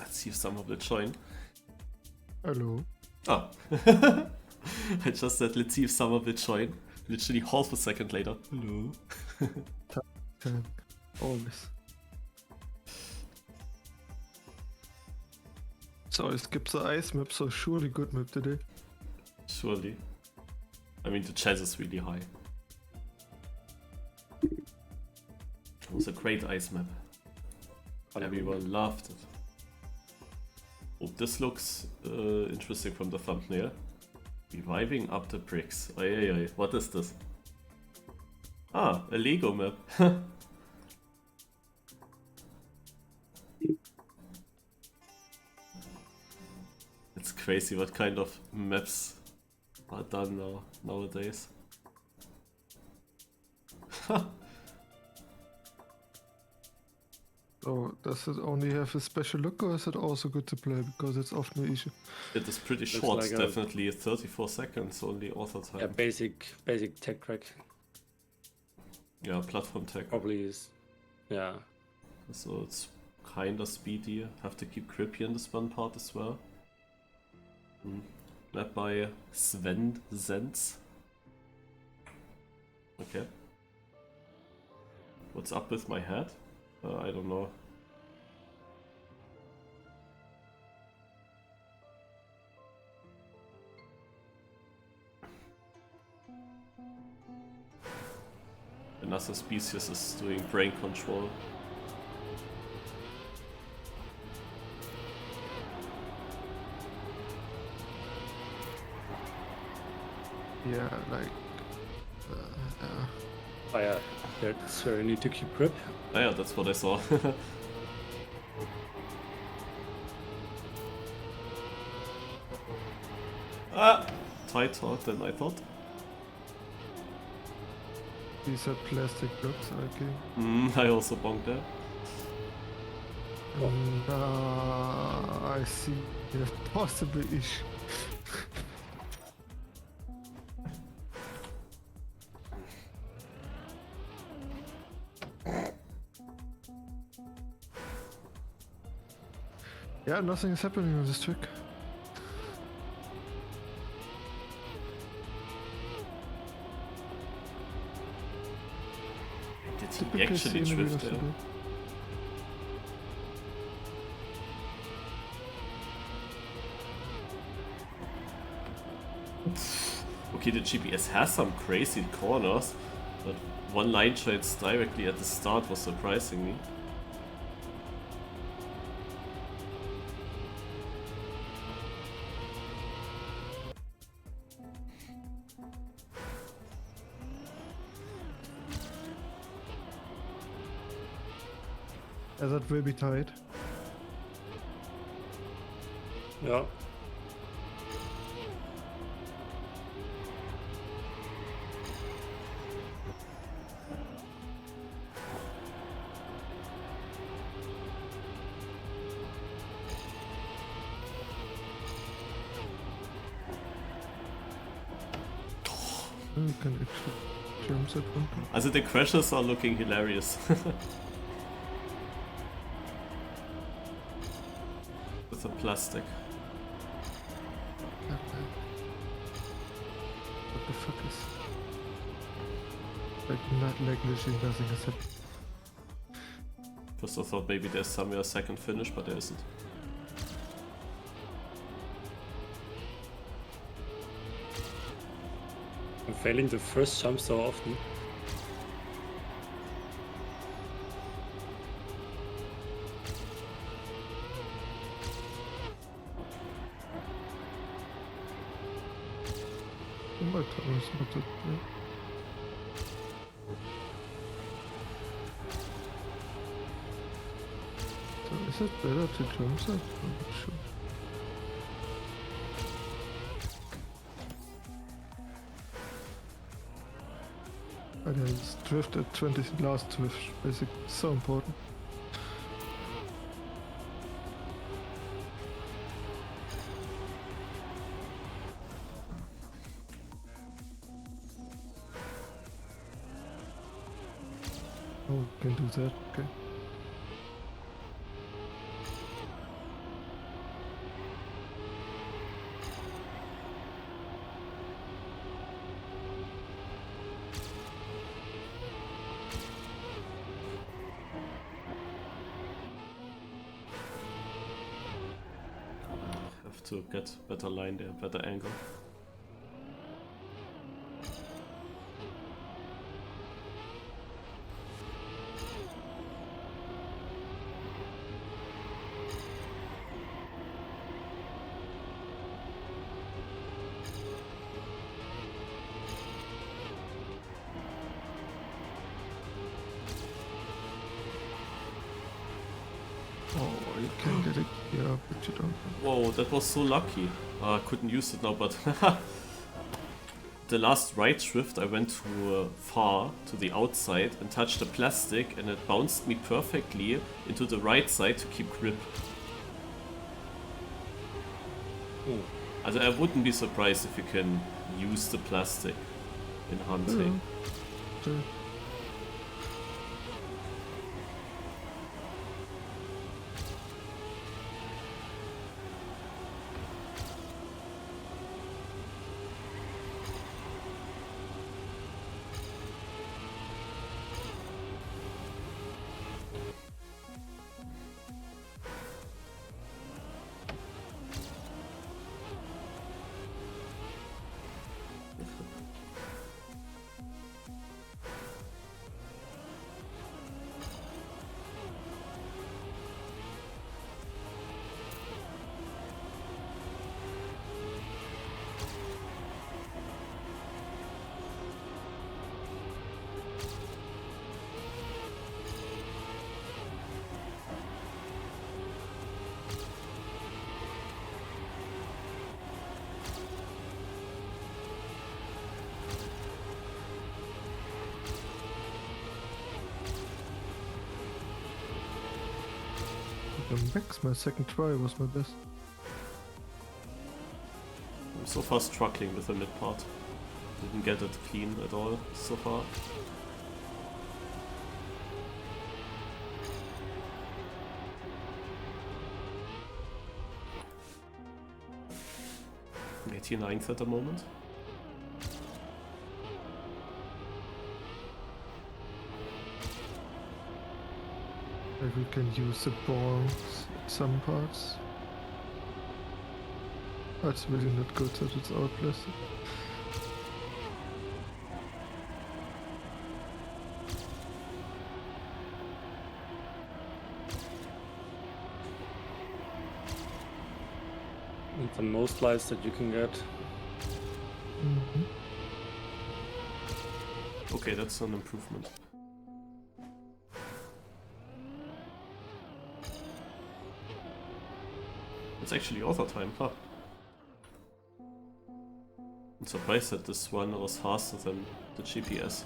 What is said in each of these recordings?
Let's see if someone will join. Hello. Oh. I just said, let's see if someone will join. Literally half a second later. Hello. Always. So, es gibt so Ice Map, so surely good map today. Surely. I mean, the chance is really high. It was a great ice map. Everyone loved it. Oh, this looks interesting from the thumbnail. Reviving up the bricks. Ay. What is this? Ah, a Lego map. It's crazy what kind of maps are done nowadays. So, does it only have a special look or is it also good to play? Because it's often an issue. It is pretty Looks short, like definitely 34 seconds only author time. Yeah, basic tech track Yeah, platform tech. probably is. Yeah. So it's kinda speedy. Have to keep grippy in this one part as well. Led by Sven Zenz. Okay. What's up with my head? I don't know. Another species is doing brain control. Yeah, like... Oh yeah, that's where you need to keep grip. Ah, yeah, that's what I saw. Tighter than I thought. These are plastic blocks, okay. I also bonked there. I see a possible issue. Yeah, nothing is happening on this trick. Did he Typical actually scenery drift of there? today. Okay, the GPS has some crazy corners, but one line shades directly at the start was surprising me. Yeah, that will be tight. Yeah. You can actually jump that one. Also the crashes are looking hilarious. With the plastic. What the fuck is... Like literally nothing is happening. First I thought maybe there's somewhere a second finish, but there isn't. I'm failing the first jump so often. My time is not that bad. So is it better to jump that? I'm not sure. I just drift at 20 last drift, basically. So important. Oh, can do that, okay. to get better line there, better angle. Oh, you can get it. Yeah, but you don't. Whoa, that was so lucky. I couldn't use it now, but the last right drift I went too far to the outside and touched the plastic, and it bounced me perfectly into the right side to keep grip. Also I wouldn't be surprised if you can use the plastic in hunting. Sure. The max, my second try was my best. I'm so far struggling with the mid part. Didn't get it clean at all so far. I'm 89th at the moment. Like we can use the balls at some parts. That's really not good that it's outblasted. And the most lives that you can get. Mm-hmm. Okay, that's an improvement. It's actually author time, huh? I'm surprised that this one was faster than the GPS.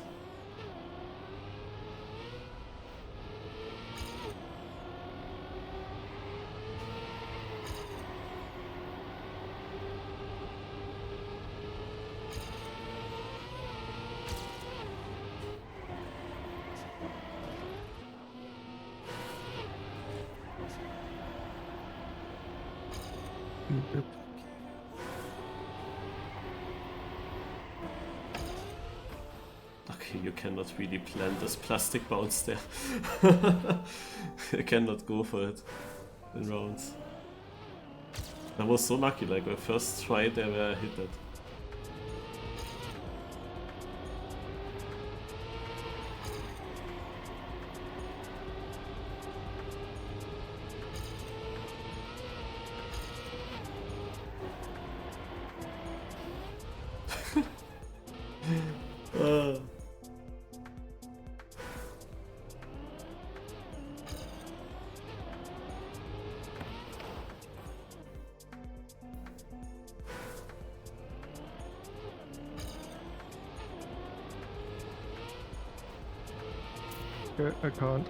Yep. Okay, you cannot really plan this plastic bounce there. You cannot go for it in rounds. I was so lucky, like my first try there where I hit that. Okay, I can't.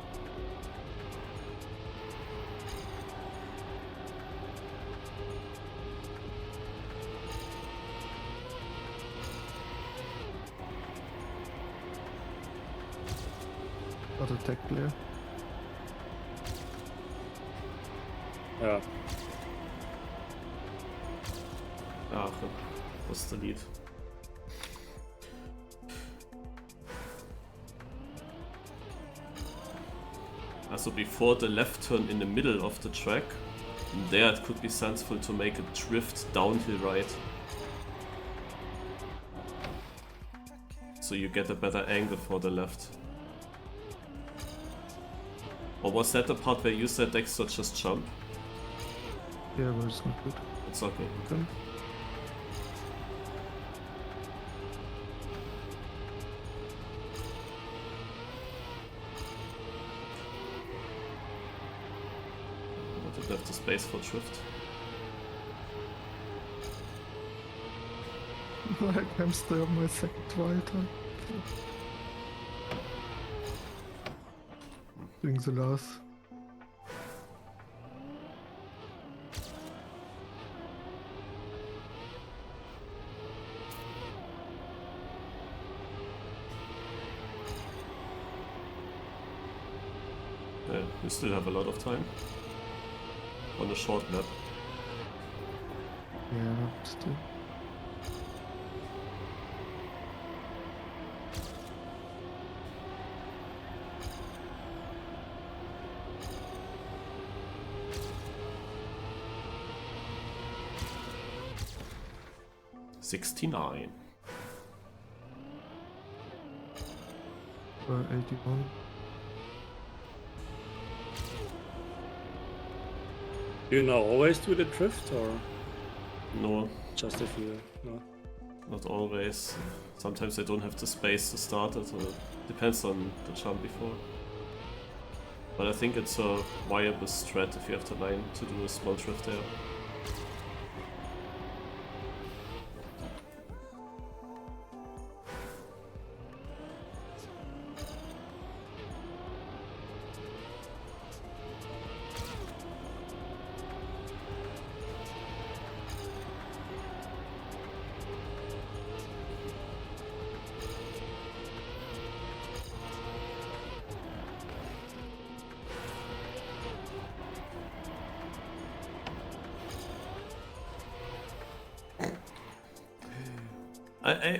Not attack player. Yeah. Ah, what's the lead? Also before the left turn in the middle of the track, There it could be sensible to make a drift downhill right. So you get a better angle for the left. Or was that the part where you said Dexter just jump? Yeah, but it's not good. It's okay. Okay. I didn't have the space for drift. Like I'm still on my second try time. Doing the last. Yeah, you still have a lot of time on a short map. Yeah, still. $69. 81. Do you now always do the drift or No, just if you no? not always. Sometimes I don't have the space to start it, or depends on the jump before. But I think it's a viable strat if you have the line to do a small drift there.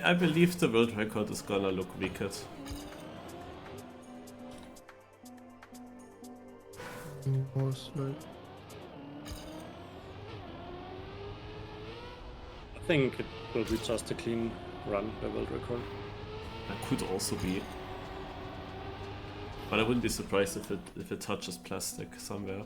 I believe the world record is gonna look wicked. Most like. I think it will be just a clean run, the world record. That could also be. But I wouldn't be surprised if it touches plastic somewhere.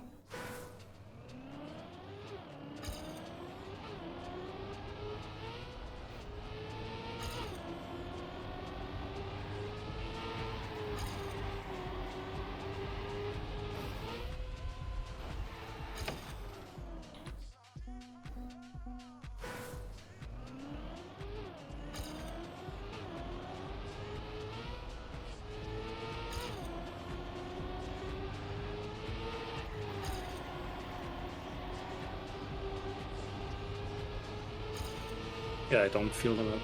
Yeah, I don't feel them up.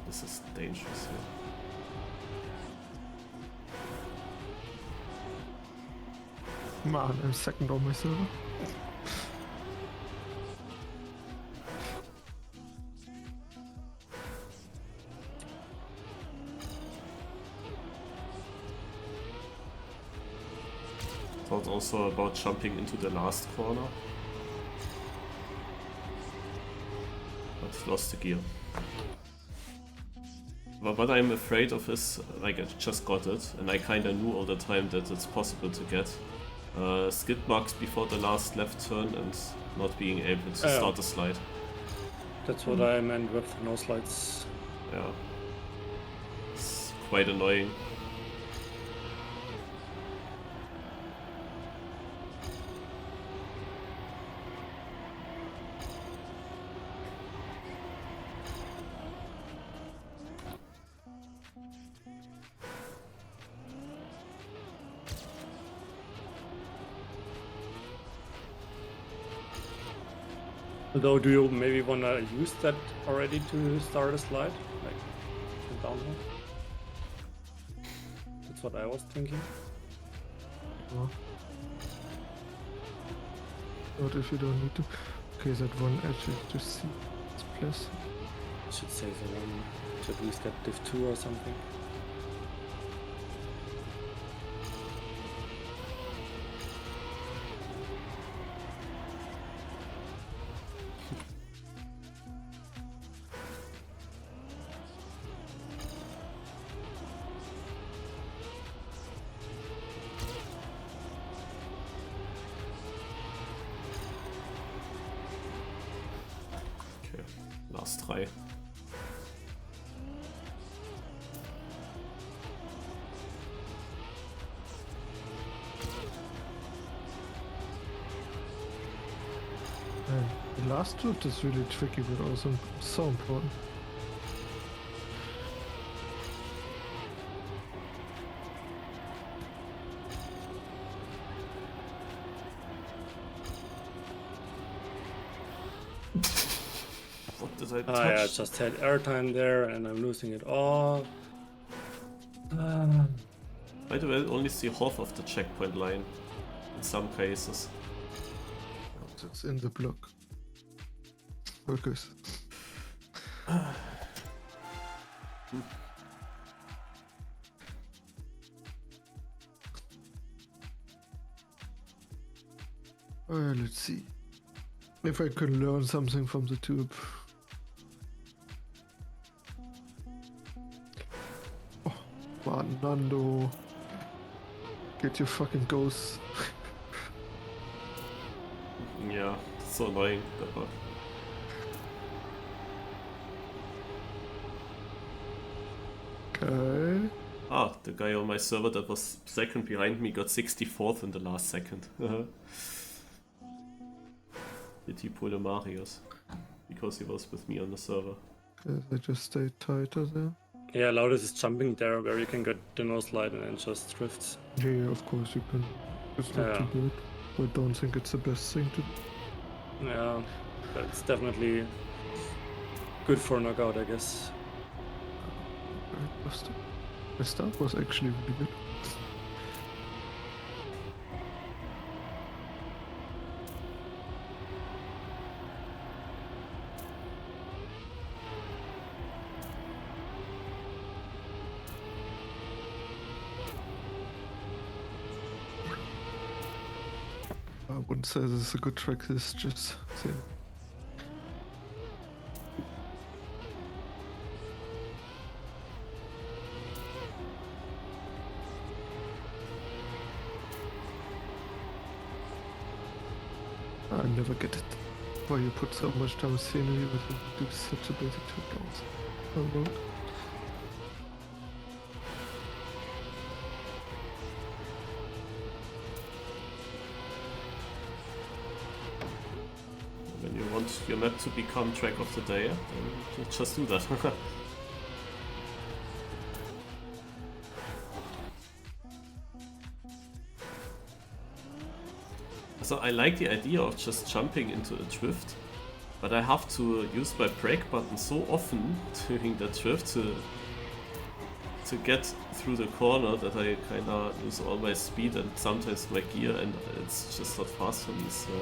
This is dangerous here. Man, I'm second on my server. Thought also about jumping into the last corner. But lost the gear. But what I'm afraid of is, like, I just got it, and I kinda knew all the time that it's possible to get skid marks before the last left turn and not being able to start the slide. That's what I meant with no slides. Yeah. It's quite annoying. Although, do you maybe want to use that already to start a slide? Like, downhill? That's what I was thinking. Oh. What if you don't need to? Okay, that one edge is just see. It's plus. Should save the one to at least get div 2 or something. Okay, last 3. And the last route is really tricky, but also so important. What did I touch? Ah, yeah, I just had airtime there and I'm losing it all. By the way, I only see half of the checkpoint line in some cases. It's in the block. Focus. Let's see if I can learn something from the tube. Oh, man, Nando. Get your fucking ghosts. Yeah, it's so annoying. That bug. Okay. Ah, the guy on my server that was second behind me got 64th in the last second. Did he pull a Marius? Because he was with me on the server. Okay, they just stay tighter there. Yeah, Loudest is jumping there where you can get the no slide and then just drifts. Yeah, of course you can. It's not Yeah. too good. I don't think it's the best thing to do. Yeah, but it's definitely good for knockout, I guess. The start was actually really good. I wouldn't say this is a good track, this is just thing. I never get it. Why you put so much down scenery but you do such a basic track also. Oh well. When you want your map to become track of the day, then you just do that. So I like the idea of just jumping into a drift, but I have to use my brake button so often during the drift to get through the corner that I kinda lose all my speed and sometimes my gear, and it's just not fast for me, so...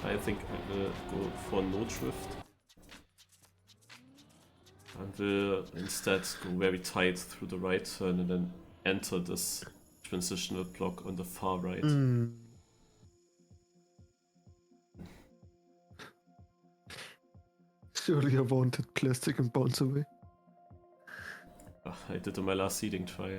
I think I will go for no drift. And will instead go very tight through the right turn and then enter this transitional block on the far right. Surely I wanted plastic and bounce away. I did on my last seeding try.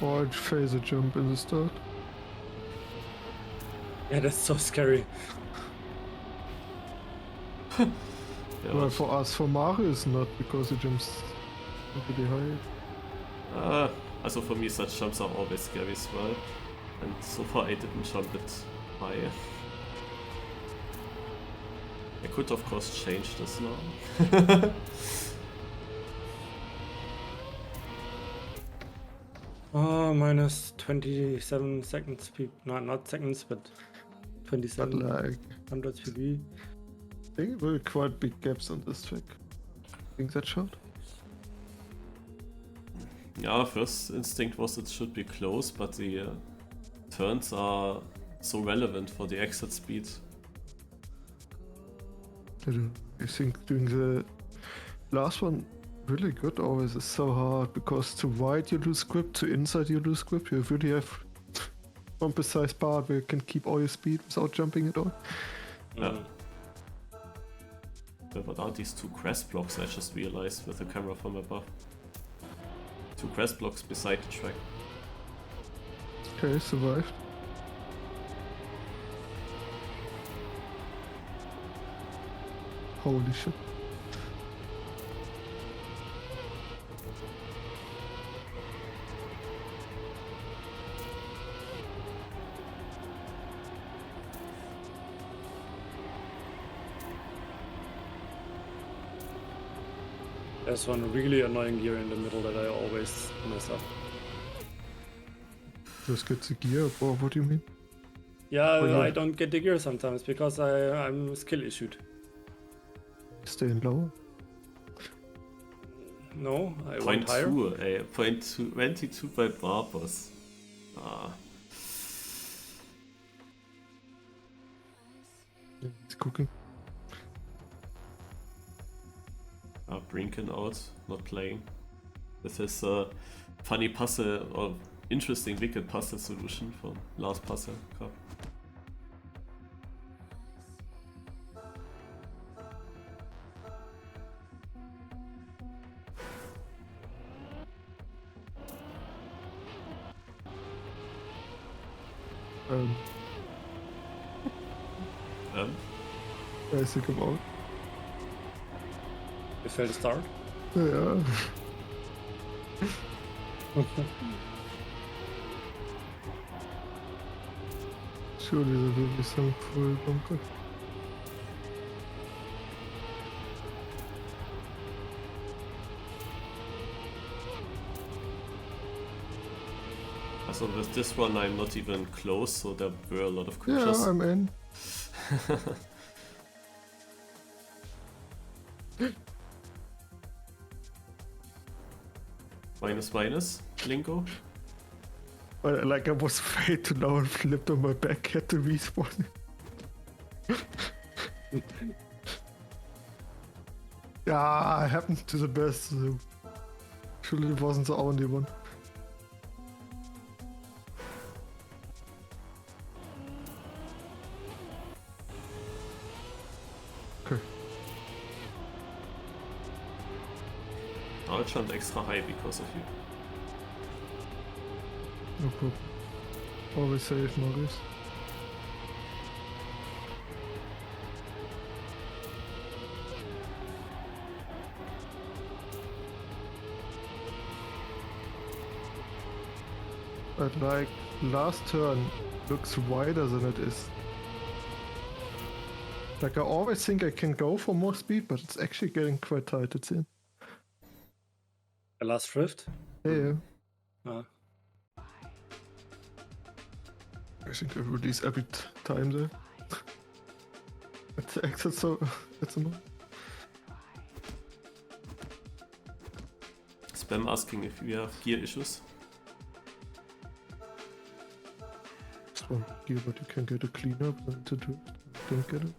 Or I'd phase a jump in the start. Yeah, that's so scary. Yeah, Well, for us, for Mario, it's not because he jumps really high. also for me such jumps are always scary as well. And so far I didn't jump it high. I could of course change this now. Oh, minus 27 seconds, not seconds, but But 2700 PB. I think there were quite big gaps on this track. Think that shot? Yeah, first instinct was it should be close, but the turns are so relevant for the exit speed. I think doing the last one really good always is so hard, because to right you lose grip, to inside you lose grip. You really have one precise part where you can keep all your speed without jumping at all. Yeah. What are these two crest blocks? I just realized with the camera from above. Two crest blocks beside the track. Okay, survived. Holy shit. There's one really annoying gear in the middle that I always mess up. Just get the gear, or what do you mean? Yeah, Oh, yeah. I don't get the gear sometimes because I'm skill issued. Staying lower? No, I Point went higher. 2, point 22 by Barbers. Ah, It's cooking. Brinken out, not playing. With his funny puzzle or interesting wicked puzzle solution from last puzzle cup. I think I'm out. You failed to start. Yeah. Surely there will be some full bunker. So with this one I'm not even close, so there were a lot of Yeah, creatures. I'm in. Minus, Lingo. But like I was way too low and flipped on my back, had to respawn. Yeah, it happened to the best. So surely it wasn't the only one. Okay. I jumped extra high because of you. No problem. Always safe, Maurice. But like, last turn looks wider than it is. Like I always think I can go for more speed, but it's actually getting quite tight, it's in. The last drift. Yeah. Ah. I think I release every time there. It's the exit, so it's annoying. Spam asking if you have gear issues. Just one gear, but you can get a cleanup and to drift. Don't get it.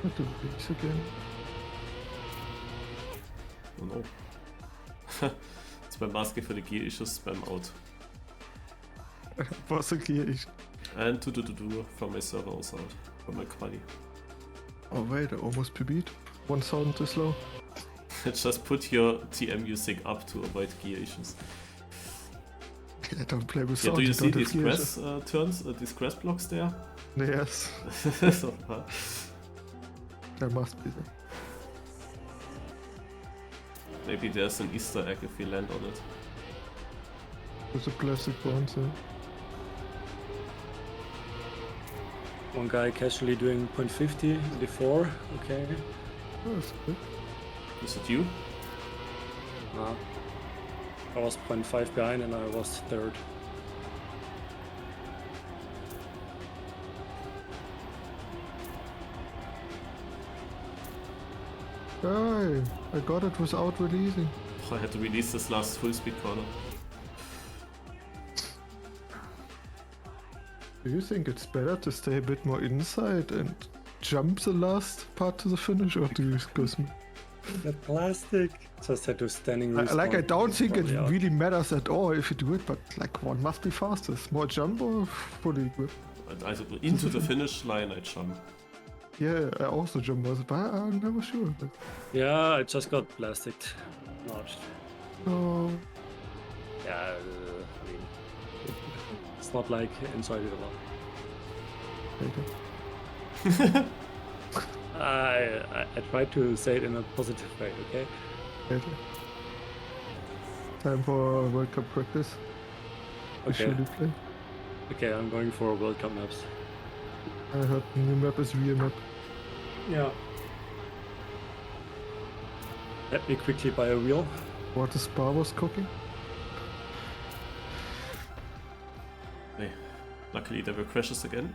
Not the base again. Oh no. Spam asking for the gear issues, spam out. Was a gear issue. And do from my server also out. From my quali. Oh wait, I almost PB'd. 1000 too slow. Just put your TM music up to avoid gear issues. I don't play with Yeah, swords. do you see don't these have gears. grass turns, these grass blocks there? Yes, So, there must be there. maybe there's an Easter egg if we land on it. With the plastic ones, yeah. One guy casually doing 0.50 before. Okay. Oh, that's good. Is it you? I was 0.5 behind and I was third. Hey, I got it without releasing. I had to release this last full speed corner. Do you think it's better to stay a bit more inside and jump the last part to the finish, or do you excuse me? That plastic. Just had to standing Like, I respawn. don't think it Probably out. really matters at all if you do it, but like one must be fastest. More jump or fully equipped? Also into the finish line I jump. Yeah, I also jump was, but I'm never sure. Like, Yeah, I just got plastic notched. no, Yeah, I mean, it's not like enjoyed it a lot. later, I tried to say it in a positive way, okay? later. Time for World Cup practice. We Okay. should play. Okay, I'm going for World Cup maps. I heard the new map is real map. Yeah. Let me quickly buy a wheel. What the Spa was cooking? Hey, luckily there were crashes again.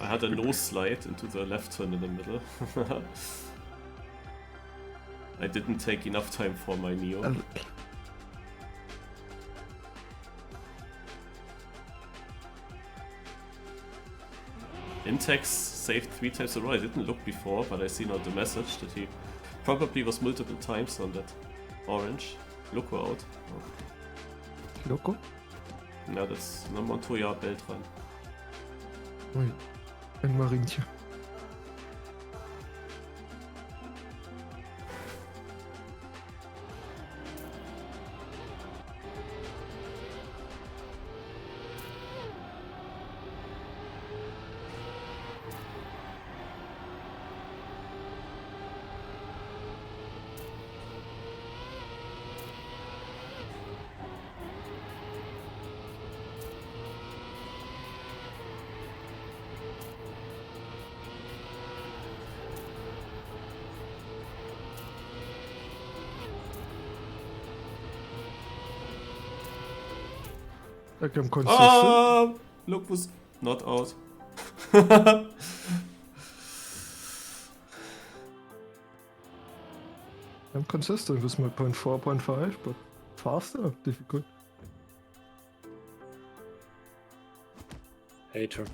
I had a nose slide into the left turn in the middle. I didn't take enough time for my Neo. Intex saved 3 times in a row. I didn't look before, but I see now the message that he probably was multiple times on that orange. Loco out. Oh. Loco? Ja, das ist eine Montoya Beltran. Ui, ein Marientje. Like I'm consistent. Look was not out. I'm consistent with my 0.4, 0.5, but faster, difficult. Hater.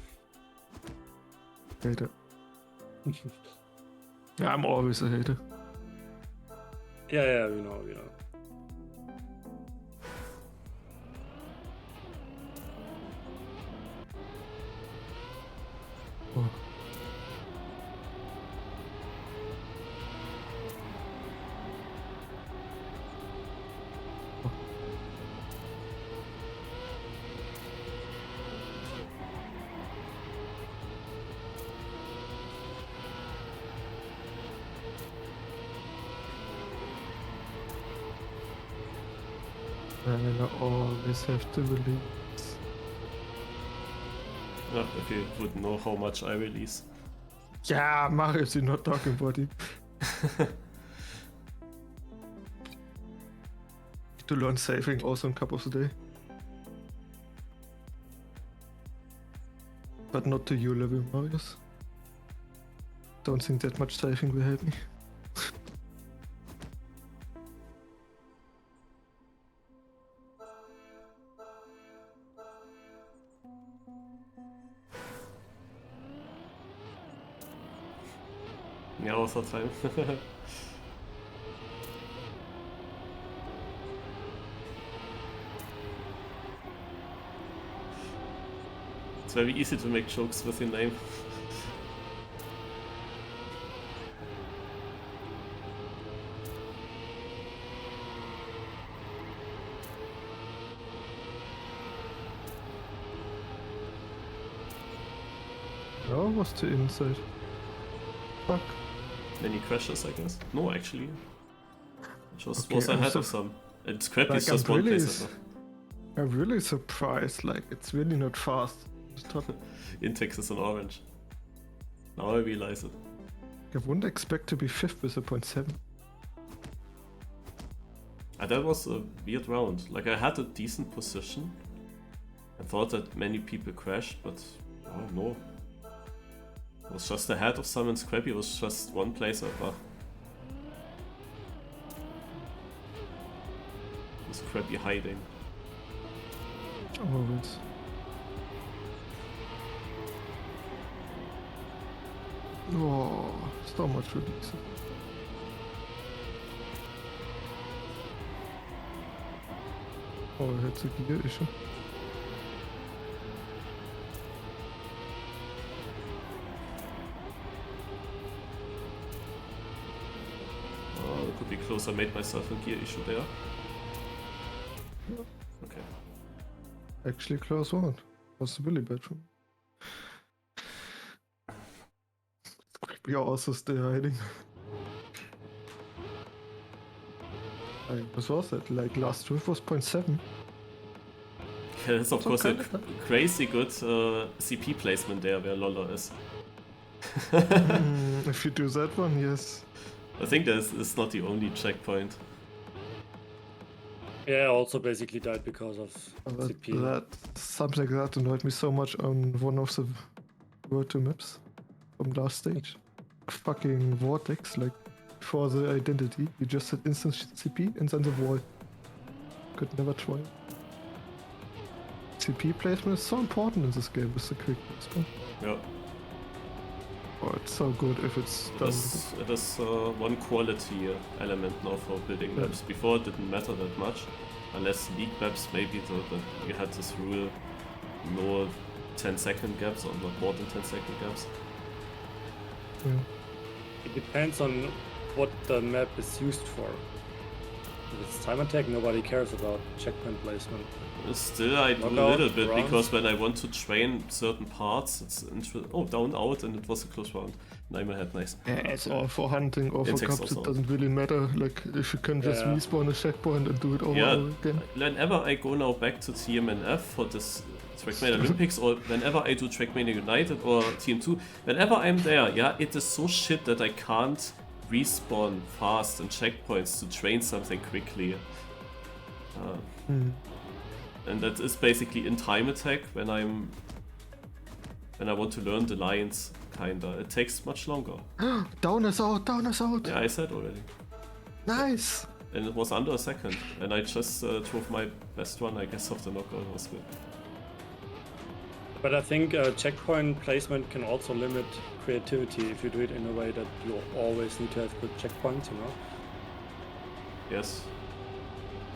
Hater. Yeah, I'm always a hater. Yeah, we know. Oh. And I always have to release. Yeah, if you would know how much I release. Yeah, Marius, you're not talking about it. To learn saving also in Cup of the Day. But not to your level, Marius. Don't think that much saving will help me. Yeah, also time. It's very easy to make jokes with your name. No, it was to inside. Fuck. Many crashes, I guess. No, actually. Just Okay, was I'm ahead so- of some. And Scrappy is Like, just I'm one really place above. I'm really surprised. Like, it's really not fast. Stop. In Texas and Orange. Now I realize it. I wouldn't expect to be 5th with a 0.7. And that was a weird round. Like, I had a decent position. I thought that many people crashed, but oh no. I was just ahead of some, and Scrappy was just one place above. Scrappy hiding. Always. Oh, so much release. Oh, it's a gear issue. Oh, it could be close. I made myself a gear issue there. Okay. Actually, close one. Was really bad from. We are also still hiding. What was that? Like last drift was 0.7. Yeah, that's of So course a kinda- crazy good CP placement there where Lola is. If you do that one, yes. I think it's not the only checkpoint. Yeah, also basically died because of CP. That something like that annoyed me so much on one of the World 2 maps from last stage. Fucking vortex, like for the identity, you just hit instant CP and then the wall. Could never try. CP placement is so important in this game with the quick placement. Yeah, Oh, it's so good if it's it done. is one quality element now for building Yeah. maps. Before it didn't matter that much, unless league maps maybe you had this rule, no 10-second gaps or not more than 10-second gaps. Yeah. It depends on what the map is used for. If it's TimeAttack, nobody cares about checkpoint placement. Still, I do a Knockout, little bit rounds. because when I want to train certain parts, it's oh, down, out, and it was a close round. Nightmare had nice. Yeah, it's all for hunting or for It takes cups, also- it doesn't really matter. Like, if you can just Yeah. respawn a checkpoint and do it over Yeah, and over again. whenever I go now back to TMNF for this Trackmania Olympics, or whenever I do Trackmania United or TM2, whenever I'm there, yeah, it is so shit that I can't respawn fast in checkpoints to train something quickly. And that is basically in TimeAttack when I want to learn the lines, kinda. It takes much longer. Down is out, down is out! Yeah, I said already. Nice! And it was under a second, and I just drove my best run, I guess, of the knockout. It was good. But I think checkpoint placement can also limit creativity if you do it in a way that you always need to have good checkpoints, you know? Yes.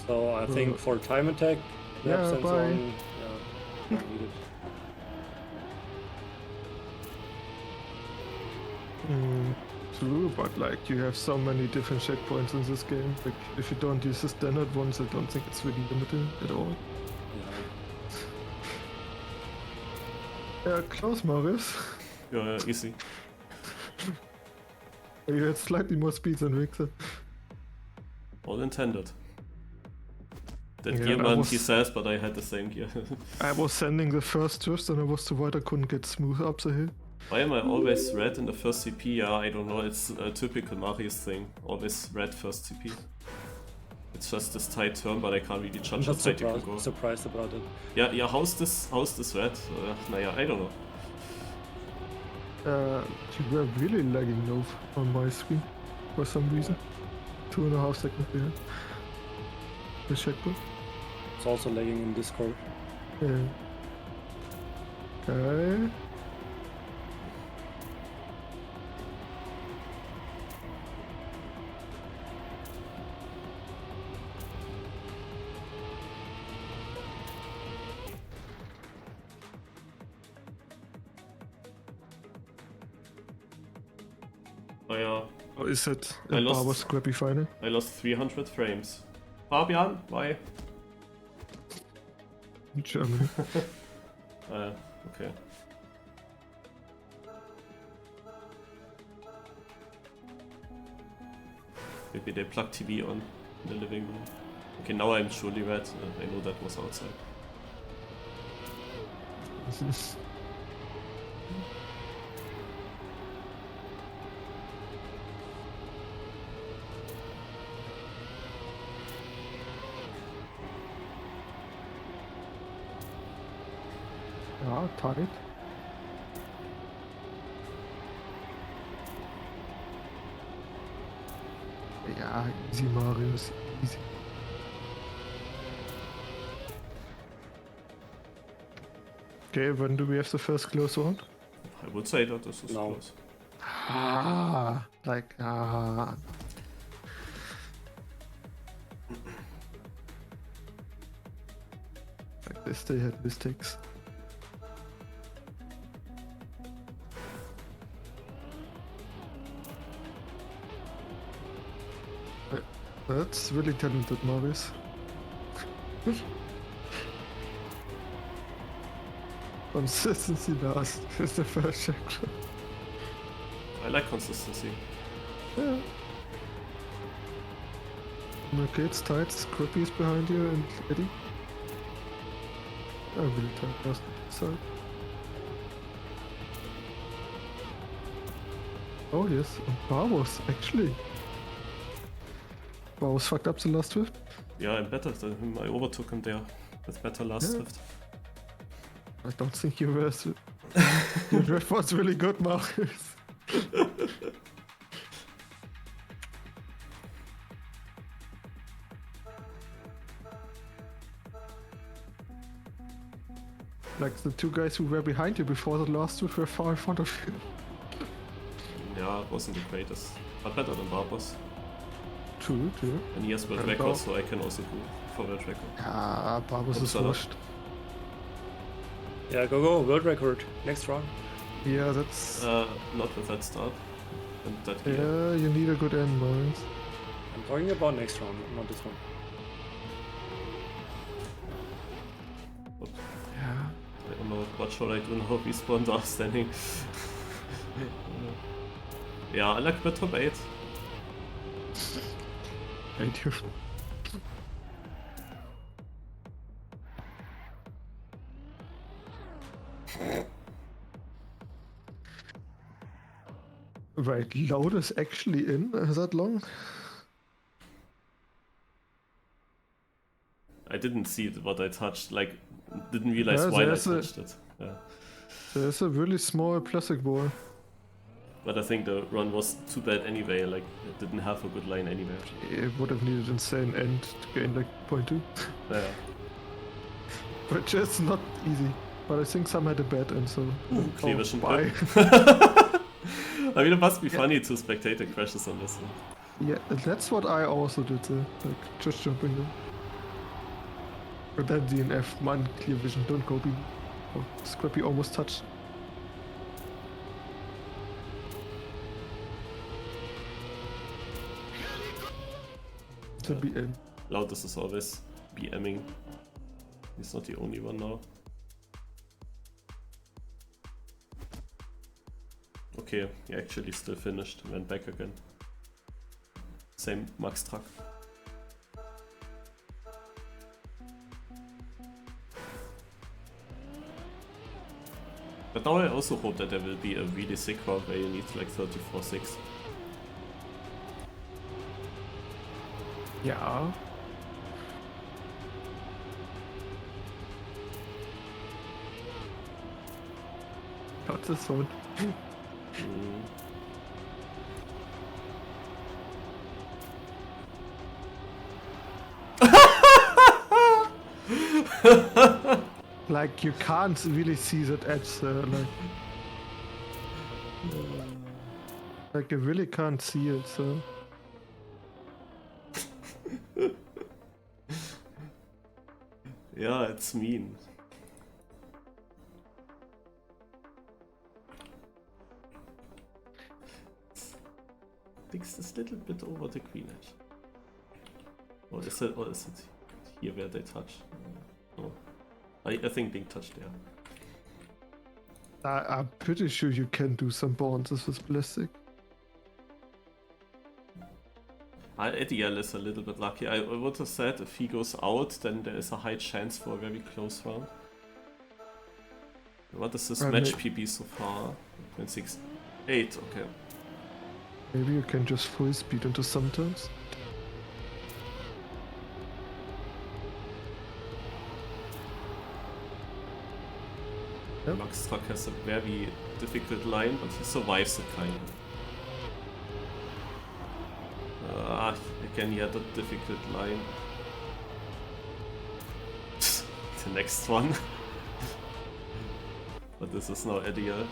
So I think for TimeAttack, Yeah, maps and so bye. on, yeah, not needed. True, but like, you have so many different checkpoints in this game. Like, if you don't use the standard ones, I don't think it's really limited at all. Yeah. Yeah, close, Marius. Yeah, easy. You had slightly more speed than Victor. All intended. That Yeah, gear I man, was- he says, but I had the same gear. I was sending the first twist and I was too wide, I couldn't get smooth up the hill. Why am I always red in the first CP? Yeah, I don't know, it's a typical Marius thing. Always red first CP. It's just this tight turn, but I can't really I'm judge how not tight you can go. surprised about it. Yeah, how's this red? Naja, I don't know. You were really lagging now on my screen for some reason. 2.5 seconds behind. The checkpoint. It's also lagging in Discord. Yeah. Okay. Oh yeah, Oh, is that I a lost- Barber Scrappy final? I lost 300 frames. Fabian, why? In Germany. Okay. Maybe they plug TV on in the living room. Okay, now I'm surely red. I know that was outside. Ja, tight. Ja, easy Marius, easy. Okay, when do we have the first close round? I would say that this is No. close. Like, Like this, they had mistakes. That's really talented, Marius. Consistency last is the first check. I like consistency. Yeah. Okay, it's tight. Scrappy is behind you and Eddie. I really tight last side. Oh yes, and Barbos actually. Barbos fucked up the last drift. Yeah, I'm better than him. I overtook him there with better last Yeah. drift. I don't think you were. Your drift was really good, Marius. Like the two guys who were behind you before the last drift were far in front of you. Yeah, it wasn't the greatest, but better than Barbos. True. And he has world And record, so I can also go for world record. Ah, Barbos is Upsala. washed. Yeah, go, world record, next round. Yeah, that's. Not with that start. And that gear. Yeah, you need a good end, Marius. I'm talking about next round, not this one. Oops. Yeah. I don't know what should I do now. Respawn are standing. Yeah, I like the top 8. Thank you. Right, load is actually in. Is that long? I didn't see what I touched, like, didn't realize Yeah, why I there's a- touched it. Yeah. There's a really small plastic ball. But I think the run was too bad anyway, like, it didn't have a good line anyway. It would have needed insane end to gain like 0.2. Yeah. But just not easy. But I think some had a bad end, so. Clear vision. bye. I mean, it must be funny to spectate the crashes on this one. Yeah, that's what I also did, like just jumping in. But then DNF, man, clear vision, don't go beam. Oh, Scrappy almost touched. To be in. Loudest is always BMing. He's not the only one now. Okay, he actually still finished, went back again. Same max truck. But now I also hope that there will be a really sick round where you need like 34-6. Yeah. Not this one. Like you can't really see that edge, like you really can't see it. So Yeah, it's mean. Dix is a little bit over the green edge. Or is it here where they touch? No. I think being touched there. I'm pretty sure you can do some bounces with plastic. Ediel is a little bit lucky. I would have said if he goes out, then there is a high chance for a very close round. What is this match PB so far? 0.68, okay. Maybe you can just full speed into some turns. Yep. Max Truck has a very difficult line, but he survives it kind of. Again, he had a difficult line. The next one. But this is now Ediel.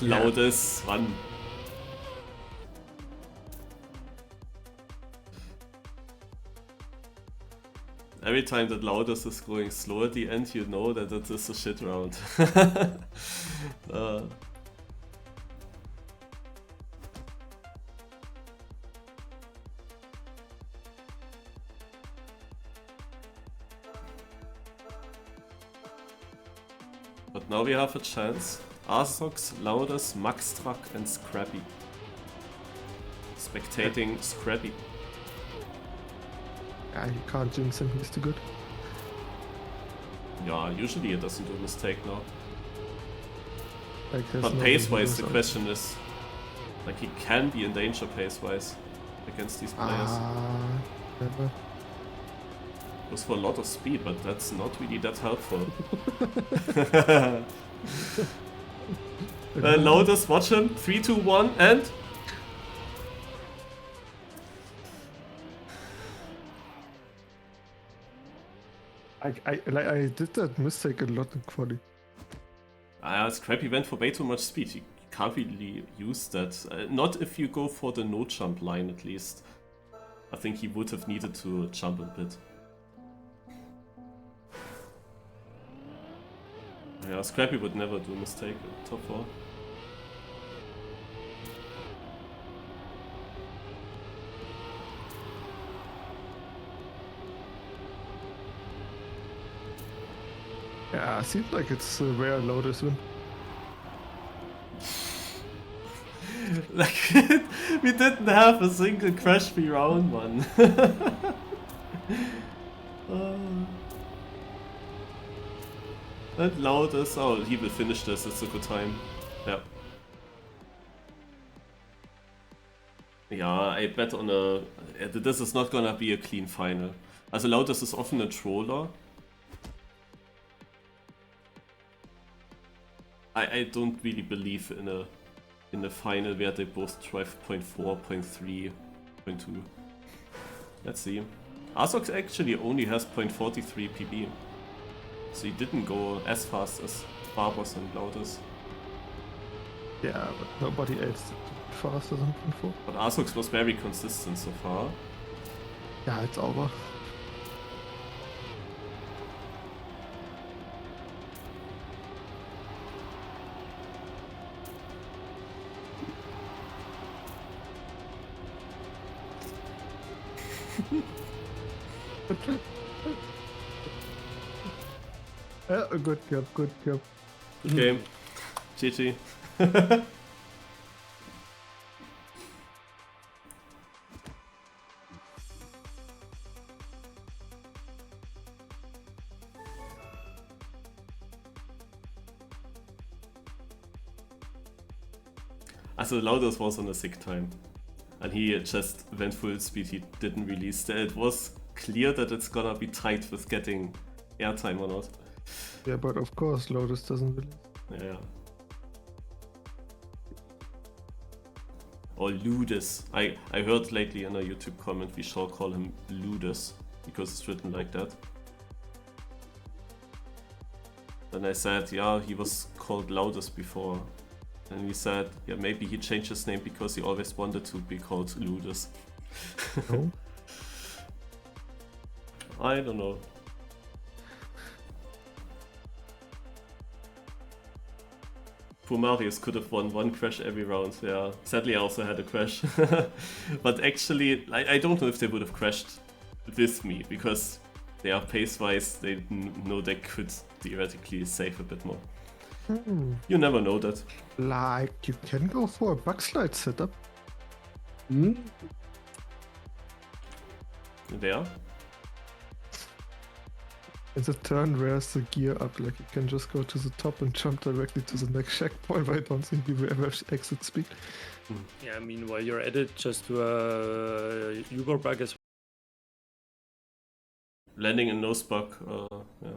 Loudest run. Every time that Loudest is going slow at the end, you know that it is a shit round. But now we have a chance. Arsox, Loudest, Max Truck and Scrappy. Spectating Scrappy. Yeah, you can't jinx him, he's too good. Yeah, usually it doesn't do a mistake now. Like, But pace-wise, the question is... Like, he can be in danger pace-wise against these players. Never. Goes for a lot of speed, but that's not really that helpful. Loudest, watch him. 3, 2, 1, and... I did that mistake a lot in quali. Scrappy went for way too much speed. You can't really use that. Not if you go for the no jump line, at least. I think he would have needed to jump a bit. Yeah, Scrappy would never do a mistake at top 4. Yeah, it seems like it's a rare Loudest win. Like, we didn't have a single crash free round one. And Loudest, oh, he will finish this, it's a good time. Yeah. Yeah, I bet on a... This is not gonna be a clean final. Also Loudest is often a troller. I don't really believe in a final where they both drive 0.4, 0.3, 0.2. Let's see. Arsox actually only has 0.43 PB. So he didn't go as fast as Barbos and Loudest. Yeah, but nobody else did faster than 0.4. But Arsox was very consistent so far. Yeah, it's over. Yeah, good job, good job. Good game. GG. Also Loudest was on a sick time. And he just went full speed, he didn't release. It was clear that it's gonna be tight with getting airtime or not. Yeah, but of course Loudest doesn't release. Yeah. Or Ludus. I heard lately in a YouTube comment we shall call him Ludus because it's written like that. Then I said, yeah, he was called Loudest before. And he said, yeah, maybe he changed his name because he always wanted to be called Ludus. No? I don't know. Poor Marius could have won one crash every round, yeah. Sadly I also had a crash. But actually, I don't know if they would have crashed with me, because they are pace-wise, they know they could theoretically save a bit more. You never know that. Like, you can go for a backslide setup. Hmm? You there? In the turn, where's the gear up? Like you can just go to the top and jump directly to the next checkpoint, but I don't think you will ever have exit speed. Yeah, I mean, while you're at it, just do a Uber bug as Landing in no spec, yeah.